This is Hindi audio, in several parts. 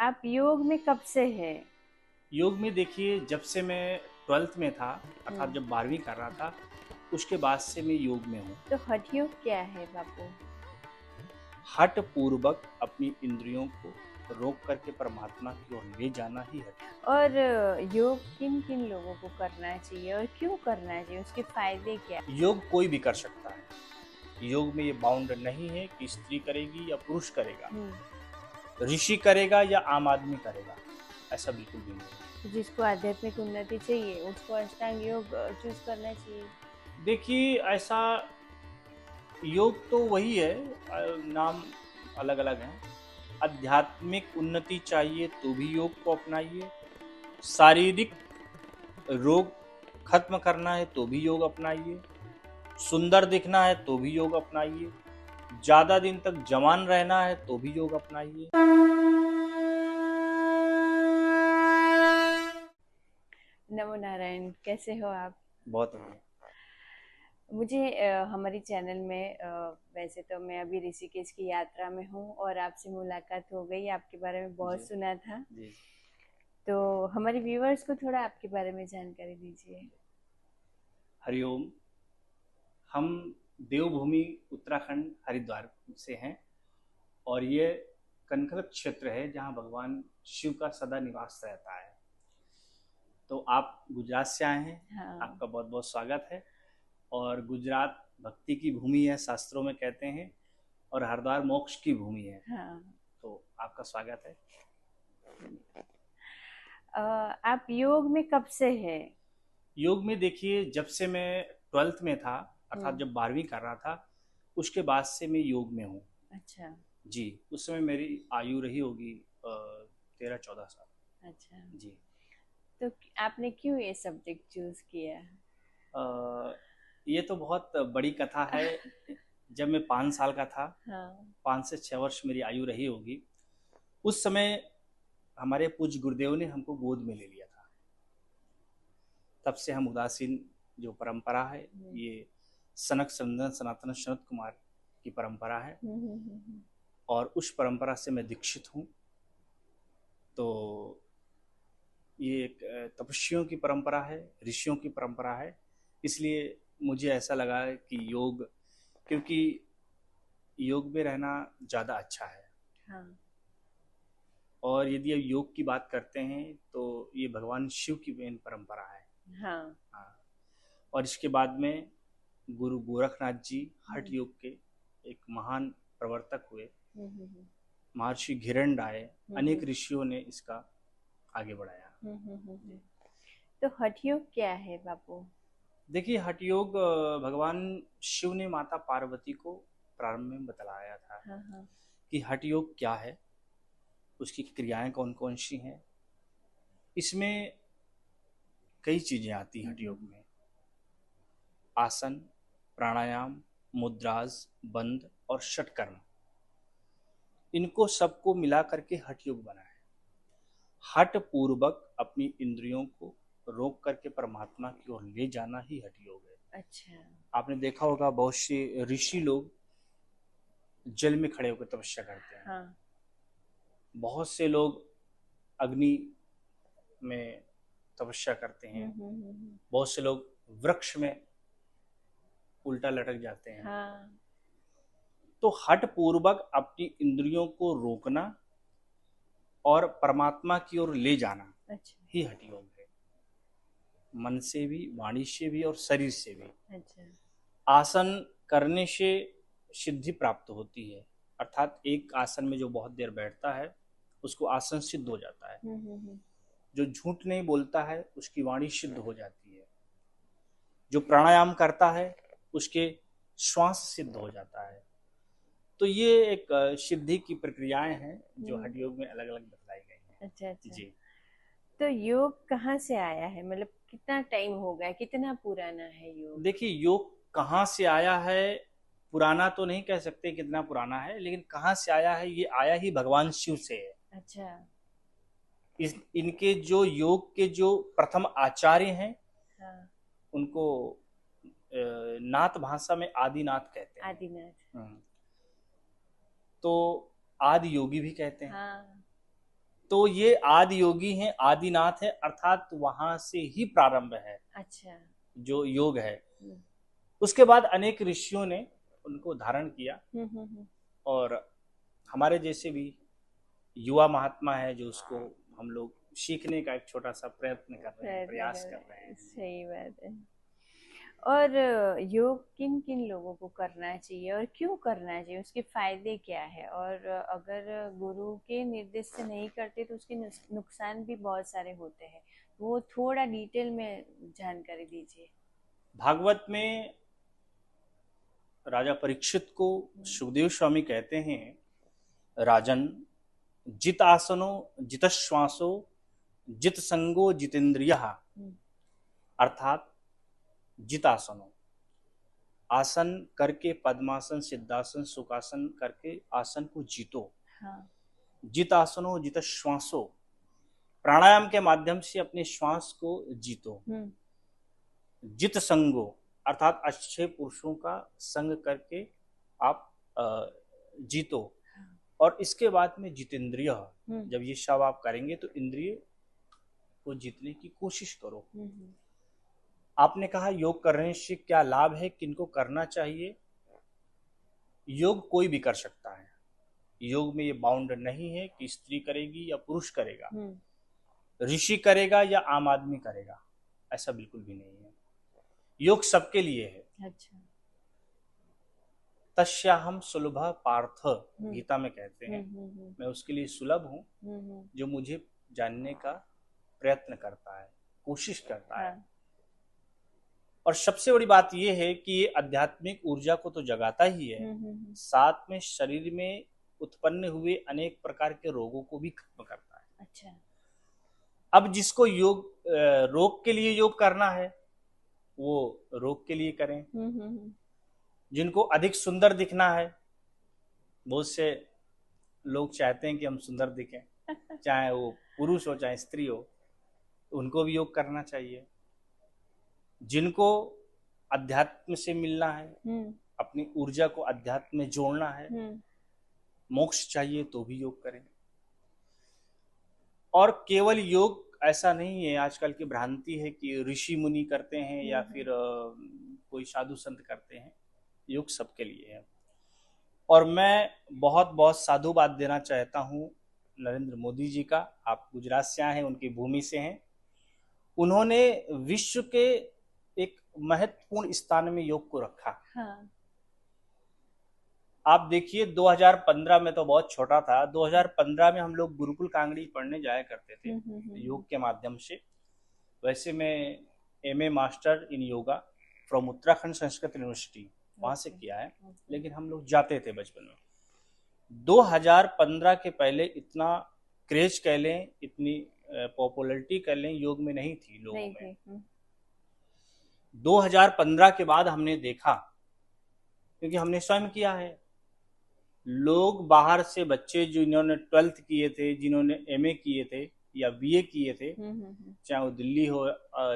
आप योग में कब से हैं? योग में देखिए, जब से मैं 12th में था, अर्थात हुँ। जब 12वीं कर रहा था, उसके बाद से मैं योग में हूँ। तो हठ योग क्या है बापू? हठ पूर्वक अपनी इंद्रियों को रोक करके परमात्मा की ओर ले जाना ही हठ योग और योग किन-किन लोगों को करना चाहिए और क्यों करना चाहिए? उसके फ़ायदे क्या? है। योग कोई भी कर सकता है। योग में ये बाउंड नहीं है कि स्त्री करेगी या पुरुष करेगा, हुँ। ऋषि करेगा या आम आदमी करेगा, ऐसा बिल्कुल भी नहीं है। तो जिसको आध्यात्मिक उन्नति चाहिए उसको अष्टांग योग चूज़ करना चाहिए। देखिए, ऐसा योग तो वही है, नाम अलग अलग हैं। आध्यात्मिक उन्नति चाहिए तो भी योग को अपनाइए, शारीरिक रोग खत्म करना है तो भी योग अपनाइए, सुंदर दिखना है तो भी योग अपनाइए, ज़्यादा दिन तक जवान रहना है तो भी योग अपनाइए। नमो नारायण, कैसे हो आप? बहुत बढ़िया। मुझे हमारी चैनल में वैसे तो मैं अभी ऋषिकेश की यात्रा में हूँ और आपसे मुलाकात हो गई, आपके बारे में बहुत जी, सुना था। जी। तो हमारे व्यूअर्स को थोड़ा आपके बारे में जानकारी दीजिए। हरिओम। हम देवभूमि उत्तराखंड हरिद्वार से हैं और ये कनखल क्षेत्र है जहाँ भगवान शिव का सदा निवास रहता है। तो आप गुजरात से आए हैं, हाँ। आपका बहुत बहुत स्वागत है। और गुजरात भक्ति की भूमि है, शास्त्रों में कहते हैं, और हरिद्वार मोक्ष की भूमि है। हाँ। तो आपका स्वागत है। आप योग में कब से हैं? योग में देखिए, जब से मैं 12th में था, अर्थात हम्म। जब 12वीं कर रहा था, उसके बाद से मैं योग में हूँ। अच्छा। जी। उस समय मेरी आयु रही होगी 13-14 साल। अच्छा। जी। तो आपने क्यों ये सब्जेक्ट चूज किया? अ, ये तो बहुत बड़ी कथा है। जब मैं 5 साल का था, हाँ। 5 से 6 वर्ष मेरी आयु रही होगी, उस समय हमारे पूज्य गुरुदेव ने हमको गोद में ले लिया था। तब से हम उदासीन जो परंपरा है, हम्म। ये सनक सनंदन सनातन सनत कुमार की परंपरा है, हम्म। और उस परंपरा से मैं दीक्षित हूँ। तो ये एक तपस्वियों की परंपरा है, ऋषियों की परंपरा है। इसलिए मुझे ऐसा लगा कि योग, क्योंकि योग में रहना ज़्यादा अच्छा है। हाँ। और यदि अब योग की बात करते हैं तो ये भगवान शिव की मेन परंपरा है। हाँ। हाँ। और इसके बाद में गुरु गोरखनाथ जी हठ हम्म। योग के एक महान प्रवर्तक हुए। हम्म। महर्षि घिरंडाए, हम्म। अनेक ऋषियों ने इसका आगे बढ़ाया। हम्म। तो हठ योग क्या है बापू? देखिए, हठ योग भगवान शिव ने माता पार्वती को प्रारंभ में बतलाया था हाँ हाँ। कि हठ योग क्या है, उसकी क्रियाएं कौन कौन सी हैं। इसमें कई चीजें आती हैं हठ योग हम्म। में। आसन, प्राणायाम, मुद्राज, बंध और षटकर्म, इनको सबको मिला करके हठ योग बना है। हठ पूर्वक अपनी इंद्रियों को रोक करके परमात्मा की ओर ले जाना ही हठ योग है। अच्छा। आपने देखा होगा, बहुत से ऋषि लोग जल में खड़े होकर तपस्या करते हैं। हाँ। बहुत से लोग अग्नि में तपस्या करते हैं। हम्म। बहुत से लोग वृक्ष में उल्टा लटक जाते हैं। हाँ। तो हठ पूर्वक अपनी इंद्रियों को रोकना और परमात्मा की ओर ले जाना अच्छा। ही हठ योग है। मन से भी, वाणी से भी और शरीर से भी। अच्छा। आसन करने से सिद्धि प्राप्त होती है, अर्थात एक आसन में जो बहुत देर बैठता है उसको आसन सिद्ध हो जाता है। हम्म। जो झूठ नहीं बोलता है उसकी वाणी सिद्ध हो जाती है। जो प्राणायाम करता है उसके श्वास सिद्ध हो जाता है। तो ये एक सिद्धि की प्रक्रियाएं हैं जो हम्म। हठ योग में अलग अलग बतलाई गई हैं। अच्छा अच्छा। जी। तो योग कहाँ से आया है, मतलब कितना टाइम हो गया, कितना पुराना है योग? देखिए, योग कहाँ से आया है, पुराना तो नहीं कह सकते कितना पुराना है, लेकिन कहाँ से आया है, ये आया ही भगवान शिव से है। अच्छा। इनके जो योग के जो प्रथम आचार्य हैं, हाँ। उनको नाथ भाषा में आदिनाथ कहते हैं। आदिनाथ। हम्म। तो आदि योगी भी कहते हैं। हाँ। तो ये आदि योगी हैं, आदिनाथ है, अर्थात वहां से ही प्रारंभ है अच्छा। जो योग है। हम्म, उसके बाद अनेक ऋषियों ने उनको धारण किया, हम्म। और हमारे जैसे भी युवा महात्मा है जो उसको हम लोग सीखने का एक छोटा सा प्रयत्न कर रहे हैं, प्रयत्न प्रयास कर कर रहे रहे हैं, हैं। सही बात है। और योग किन किन लोगों को करना चाहिए और क्यों करना चाहिए, उसके फायदे क्या है, और अगर गुरु के निर्देश से नहीं करते तो उसके नुकसान भी बहुत सारे होते हैं, वो थोड़ा डिटेल में जानकारी दीजिए। भागवत में राजा परीक्षित को सुखदेव स्वामी कहते हैं, राजन, जित आसनो जित श्वासो जित संगो जितेंद्रिय, अर्थात जित आसनो, आसन करके पद्मासन, सिद्धासन, सुखासन करके आसन को जीतो। हाँ। जित आसनो जित श्वासो, प्राणायाम के माध्यम से अपने श्वास को जीतो। जित संगो, अर्थात अच्छे पुरुषों का संग करके आप जीतो। और इसके बाद में जितेंद्रिय, जब ये सब आप करेंगे तो इंद्रिय को जीतने की कोशिश करो। आपने कहा योग करने से क्या लाभ है, किनको करना चाहिए। योग कोई भी कर सकता है, योग में ये बाउंड नहीं है कि स्त्री करेगी या पुरुष करेगा, ऋषि करेगा या आम आदमी करेगा, ऐसा बिल्कुल भी नहीं है। योग सबके लिए है। अच्छा। तस्याहम सुलभ पार्थ, गीता में कहते हैं, मैं उसके लिए सुलभ हूँ जो मुझे जानने का प्रयत्न करता है, कोशिश करता है। और सबसे बड़ी बात यह है कि ये आध्यात्मिक ऊर्जा को तो जगाता ही है, साथ में शरीर में उत्पन्न हुए अनेक प्रकार के रोगों को भी खत्म करता है। अच्छा। अब जिसको योग रोग के लिए योग करना है वो रोग के लिए करें। जिनको अधिक सुंदर दिखना है, बहुत से लोग चाहते हैं कि हम सुंदर दिखें, चाहे वो पुरुष हो चाहे स्त्री हो, उनको भी योग करना चाहिए। जिनको अध्यात्म से मिलना है, अपनी ऊर्जा को अध्यात्म में जोड़ना है, मोक्ष चाहिए तो भी योग करें। और केवल योग ऐसा नहीं है, आजकल की भ्रांति है कि ऋषि मुनि करते हैं या फिर कोई साधु संत करते हैं। योग सबके लिए है। और मैं बहुत बहुत साधुवाद देना चाहता हूँ नरेंद्र मोदी जी का। आप गुजरात से आए हैं, उनकी भूमि से हैं। उन्होंने विश्व के एक महत्वपूर्ण स्थान में योग को रखा। हाँ। आप देखिए 2015 में तो बहुत छोटा था, 2015 में हम लोग गुरुकुल कांगड़ी पढ़ने जाया करते थे योग के माध्यम से। वैसे मैं MA master in yoga from Uttarakhand Sanskrit university वहां से किया है, लेकिन हम लोग जाते थे बचपन में। 2015 के पहले इतना क्रेज कह लें, इतनी पॉपुलरिटी कह लें योग में नहीं थी लोगों में। 2015 के बाद हमने देखा, क्योंकि हमने स्वयं किया है, लोग बाहर से बच्चे जिन्होंने 12th किए थे, जिन्होंने एमए किए थे या बीए किए थे, चाहे वो दिल्ली हो,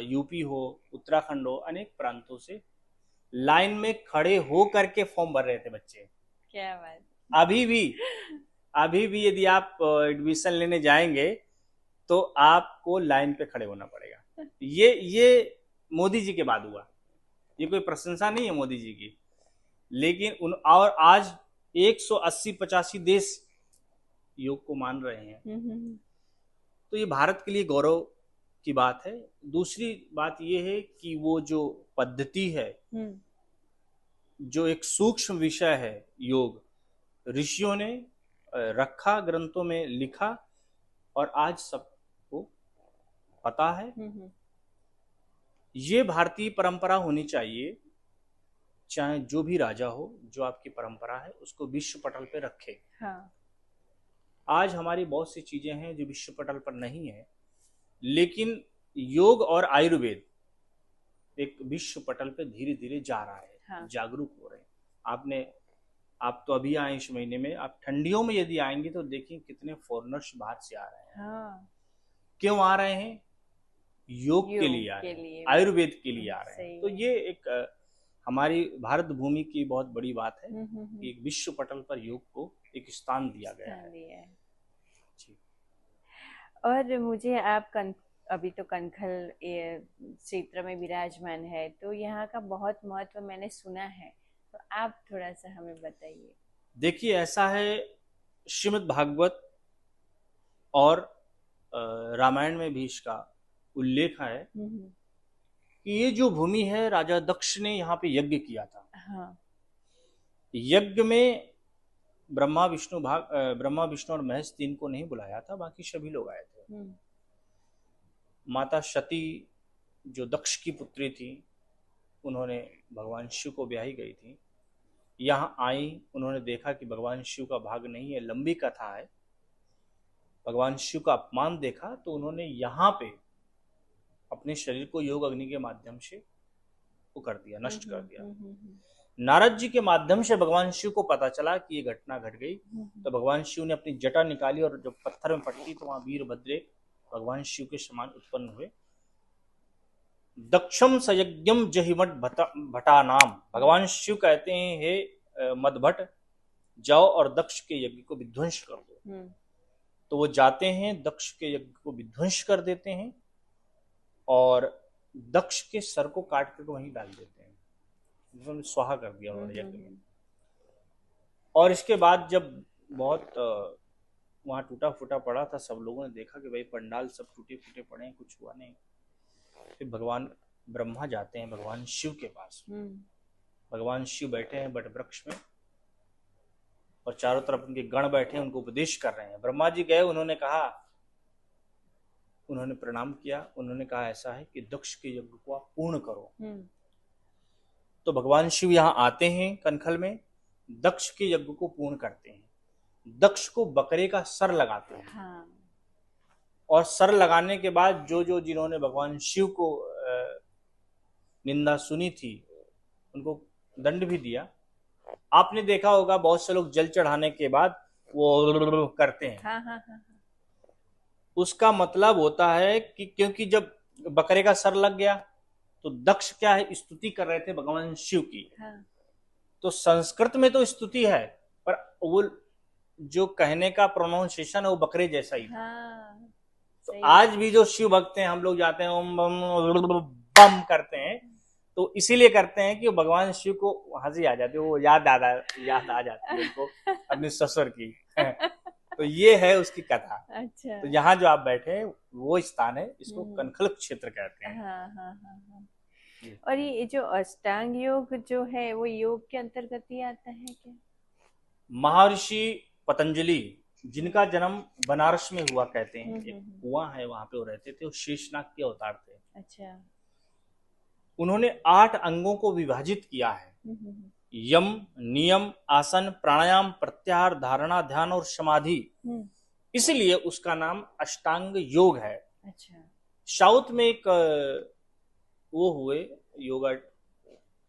यूपी हो, उत्तराखंड हो, अनेक प्रांतों से लाइन में खड़े हो करके फॉर्म भर रहे थे बच्चे। क्या बात। अभी भी यदि आप एडमिशन लेने जाएंगे तो आपको लाइन पे खड़े होना पड़ेगा। ये मोदी जी के बाद हुआ। ये कोई प्रशंसा नहीं है मोदी जी की, लेकिन और आज 180-85 देश योग को मान रहे हैं। तो ये भारत के लिए गौरव की बात है। दूसरी बात ये है कि वो जो पद्धति है, जो एक सूक्ष्म विषय है योग, ऋषियों ने रखा, ग्रंथों में लिखा, और आज सबको पता है। ये भारतीय परंपरा होनी चाहिए, चाहे जो भी राजा हो, जो आपकी परंपरा है उसको विश्व पटल पे रखे। हाँ। आज हमारी बहुत सी चीजें हैं जो विश्व पटल पर नहीं है, लेकिन योग और आयुर्वेद एक विश्व पटल पे धीरे धीरे जा रहा है। हाँ। जागरूक हो रहे हैं। आप तो अभी आए इस महीने में, आप ठंडियों में यदि आएंगे तो देखिए कितने फॉरेनर्स बाहर से आ रहे हैं। हाँ। क्यों आ रहे हैं? योग के लिए आ रहे हैं, आयुर्वेद के लिए आ रहे हैं। तो ये एक हमारी भारत भूमि की बहुत बड़ी बात है कि एक विश्व पटल पर योग को एक स्थान दिया गया है। जी। और मुझे आप अभी तो कनखल ये क्षेत्र में विराजमान है, तो यहाँ का बहुत महत्व मैंने सुना है, तो आप थोड़ा सा हमें बताइए। देखिए, ऐसा है, श्रीमद् भागवत और रामायण में भी इसका उल्लेख है हम्म। कि ये जो भूमि है, राजा दक्ष ने यहाँ पे यज्ञ किया था। हाँ। यज्ञ में ब्रह्मा विष्णु और महेश तीन को नहीं बुलाया था, बाकी सभी लोग आए थे। माता सती जो दक्ष की पुत्री थी, उन्होंने भगवान शिव को ब्याही गई थी। यहाँ आई, उन्होंने देखा कि भगवान शिव का भाग नहीं है, लंबी कथा है। भगवान शिव का अपमान देखा तो उन्होंने यहाँ पे अपने शरीर को योग अग्नि के माध्यम से वो कर दिया, नष्ट कर दिया। नारद जी के माध्यम से भगवान शिव को पता चला कि ये घटना घट गई। तो भगवान शिव ने अपनी जटा निकाली और जब पत्थर में पटकी तो वहां वीरभद्र भगवान शिव के समान उत्पन्न हुए। दक्षम सयज्ञम जहिमठ भटा नाम, भगवान शिव कहते हैं, हे मदभट, जाओ और दक्ष के यज्ञ को विध्वंस कर दो। तो वो जाते हैं, दक्ष के यज्ञ को विध्वंस कर देते हैं और दक्ष के सर को काट कर वहीं डाल देते हैं। उन्होंने स्वाहा कर दिया उन्होंने यज्ञ में। और इसके बाद जब बहुत वहां टूटा फूटा पड़ा था, सब लोगों ने देखा कि भाई पंडाल सब टूटे फूटे पड़े हैं, कुछ हुआ नहीं। फिर भगवान ब्रह्मा जाते हैं भगवान शिव के पास। भगवान शिव बैठे हैं बट वृक्ष में और चारों तरफ उनके गण बैठे हैं, उनको उपदेश कर रहे हैं। ब्रह्मा जी गए, उन्होंने कहा, उन्होंने प्रणाम किया, उन्होंने कहा ऐसा है कि दक्ष के यज्ञ को आप पूर्ण करो। तो भगवान शिव यहाँ आते हैं कनखल में, दक्ष के यज्ञ को पूर्ण करते हैं। दक्ष को बकरे का सर लगाते हैं। हाँ। और सर लगाने के बाद जो जिन्होंने भगवान शिव को निंदा सुनी थी, उनको दंड भी दिया। आपने देखा होगा बहुत से लोग जल चढ़ाने के बाद वो करते हैं। हाँ, हाँ, हाँ। उसका मतलब होता है कि क्योंकि जब बकरे का सर लग गया तो दक्ष क्या है, स्तुति कर रहे थे भगवान शिव की। हाँ। तो संस्कृत में तो स्तुति है, पर वो जो कहने का प्रोनाउंसिएशन है वो बकरे जैसा ही। हाँ, तो आज भी जो शिव भक्त हैं, हम लोग जाते हैं ओम बम करते हैं, तो इसीलिए करते हैं कि भगवान शिव को हंसी आ जाती है, वो याद आ जाती है उनको अपने ससुर की। तो ये है उसकी कथा। अच्छा। तो यहाँ जो आप बैठे वो स्थान है, इसको कनखल क्षेत्र कहते हैं। हाँ, हाँ, हाँ, हाँ। और ये जो अष्टांग योग जो है वो योग के अंतर्गत ही आता है क्या? महर्षि पतंजलि, जिनका जन्म बनारस में हुआ, कहते हैं एक कुआं है वहां पे वो रहते थे, वो शेषनाग के अवतार थे। अच्छा। उन्होंने 8 अंगों को विभाजित किया है, यम, नियम, आसन, प्राणायाम, प्रत्याहार, धारणा, ध्यान और समाधि। इसलिए उसका नाम अष्टांग योग है। अच्छा। साउथ में एक वो हुए योगा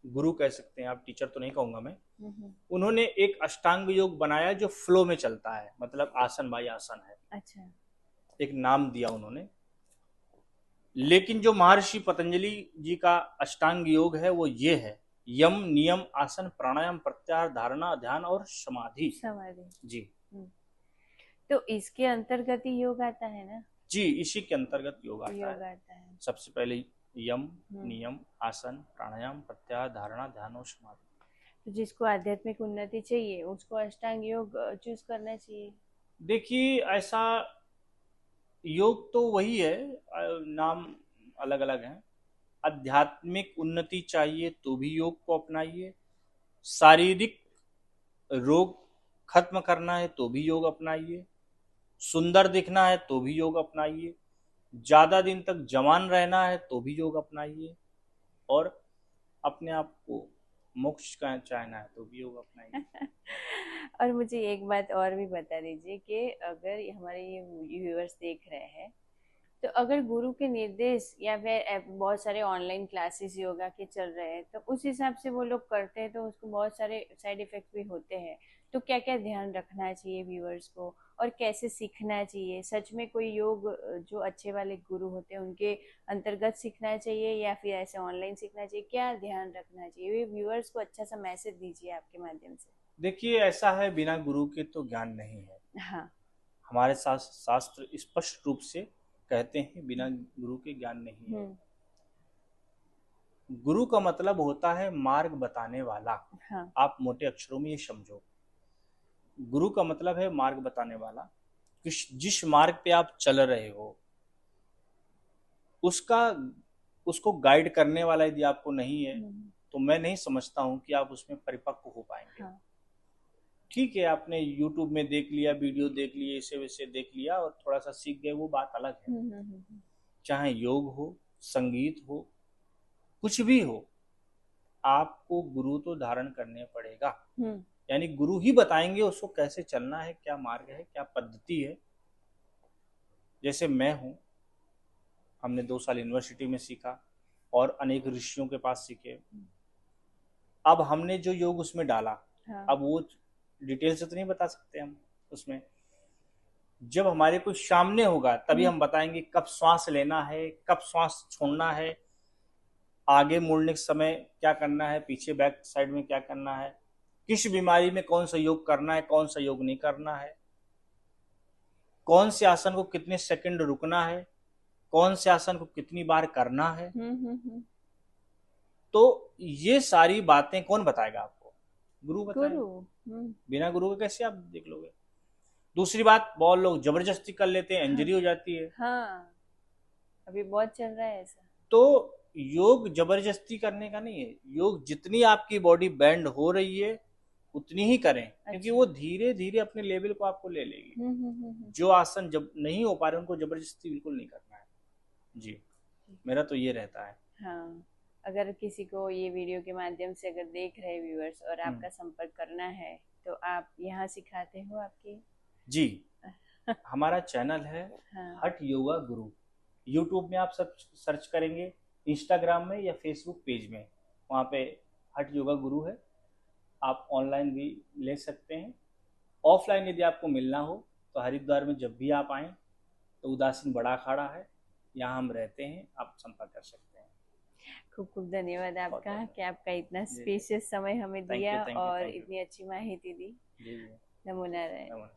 गुरु कह सकते हैं आप, टीचर तो नहीं कहूंगा मैं, उन्होंने एक अष्टांग योग बनाया जो फ्लो में चलता है, मतलब आसन बाई आसन है। अच्छा। एक नाम दिया उन्होंने। लेकिन जो महर्षि पतंजलि जी का अष्टांग योग है वो ये है, यम, नियम, आसन, प्राणायाम, प्रत्याहार, धारणा, ध्यान और समाधि। जी। तो इसके अंतर्गत ही योग आता है ना? जी, इसी के अंतर्गत योग आता है। सबसे पहले यम, नियम, आसन, प्राणायाम, प्रत्याहार, धारणा, ध्यान और समाधि। तो जिसको आध्यात्मिक उन्नति चाहिए उसको अष्टांग योग चूज करना चाहिए। देखिए, ऐसा योग तो वही है, नाम अलग अलग हैं। आध्यात्मिक उन्नति चाहिए तो भी योग को अपनाइए, शारीरिक रोग खत्म करना है तो भी योग अपनाइए, सुंदर दिखना है तो भी योग अपनाइए, ज्यादा दिन तक जवान रहना है तो भी योग अपनाइए, और अपने आप को मोक्ष का चाहना है तो भी योग अपनाइए। और मुझे एक बात और भी बता दीजिए कि अगर हमारे ये व्यूअर्स देख रहे हैं, तो अगर गुरु के निर्देश या फिर बहुत सारे ऑनलाइन क्लासेस योगा के चल रहे हैं तो उस हिसाब से वो लोग करते हैं, तो उसको बहुत सारे साइड इफेक्ट भी होते हैं, तो क्या क्या ध्यान रखना चाहिए व्यूअर्स को और कैसे सीखना चाहिए? सच में कोई योग जो अच्छे वाले गुरु होते हैं उनके अंतर्गत सीखना चाहिए या फिर ऐसे ऑनलाइन सीखना चाहिए? क्या ध्यान रखना चाहिए? व्यूअर्स को अच्छा सा मैसेज दीजिए आपके माध्यम से। देखिए, ऐसा है, बिना गुरु के तो ज्ञान नहीं है। हाँ। हमारे शास्त्र स्पष्ट रूप से कहते हैं बिना गुरु के ज्ञान नहीं है। गुरु का मतलब होता है मार्ग बताने वाला। हाँ। आप मोटे अक्षरों में ये समझो, गुरु का मतलब है मार्ग बताने वाला। जिस मार्ग पे आप चल रहे हो उसका उसको गाइड करने वाला यदि आपको नहीं है तो मैं नहीं समझता हूं कि आप उसमें परिपक्व हो पाएंगे। हाँ। ठीक है, आपने YouTube में देख लिया, वीडियो देख लिए, ऐसे वैसे देख लिया और थोड़ा सा सीख गए, वो बात अलग है। चाहे योग हो, संगीत हो, कुछ भी हो, आपको गुरु तो धारण करने पड़ेगा। यानी गुरु ही बताएंगे उसको कैसे चलना है, क्या मार्ग है, क्या पद्धति है। जैसे मैं हूं, हमने 2 साल यूनिवर्सिटी में सीखा और अनेक ऋषियों के पास सीखे। अब हमने जो योग उसमें डाला, हाँ। अब वो डिटेल से तो नहीं बता सकते हम उसमें। जब हमारे कोई सामने होगा तभी हम बताएंगे कब श्वास लेना है, कब श्वास छोड़ना है, आगे मुड़ने के समय क्या करना है, पीछे बैक साइड में क्या करना है, किस बीमारी में कौन सा योग करना है, कौन सा योग नहीं करना है, कौन से आसन को कितने सेकंड रुकना है, कौन से आसन को कितनी बार करना है। तो ये सारी बातें कौन बताएगा आपको? गुरु बताएगा। बिना गुरु के कैसे आप देख लोगे? दूसरी बात, बहुत लोग जबरदस्ती कर लेते हैं, इंजरी हो जाती है। हाँ, अभी बहुत चल रहा है ऐसा। तो योग जबरदस्ती करने का नहीं है। योग जितनी आपकी बॉडी बैंड हो रही है उतनी ही करें, क्योंकि वो धीरे धीरे अपने लेवल को आपको ले लेगी। जो आसन जब नहीं हो पा रहे उनको जबरदस्ती बिल्कुल नहीं करना है। जी, मेरा तो ये रहता है। हाँ, अगर किसी को ये वीडियो के माध्यम से अगर देख रहे व्यूअर्स और आपका संपर्क करना है तो आप यहाँ सिखाते हो आपकी? जी, हमारा चैनल है हठ योगा गुरु। यूट्यूब में आप सर्च करेंगे, इंस्टाग्राम में या फेसबुक पेज में, वहाँ पे हठ योगा गुरु है। आप ऑनलाइन भी ले सकते हैं। ऑफलाइन यदि आपको मिलना हो तो हरिद्वार में जब भी आप आएँ तो उदासीन बड़ा अखाड़ा है, यहाँ हम रहते हैं, आप संपर्क कर सकते हैं। खूब खूब धन्यवाद आपका कि आपका इतना स्पेशियस समय हमें दिया और इतनी अच्छी माहिती दी। नमो नारायण।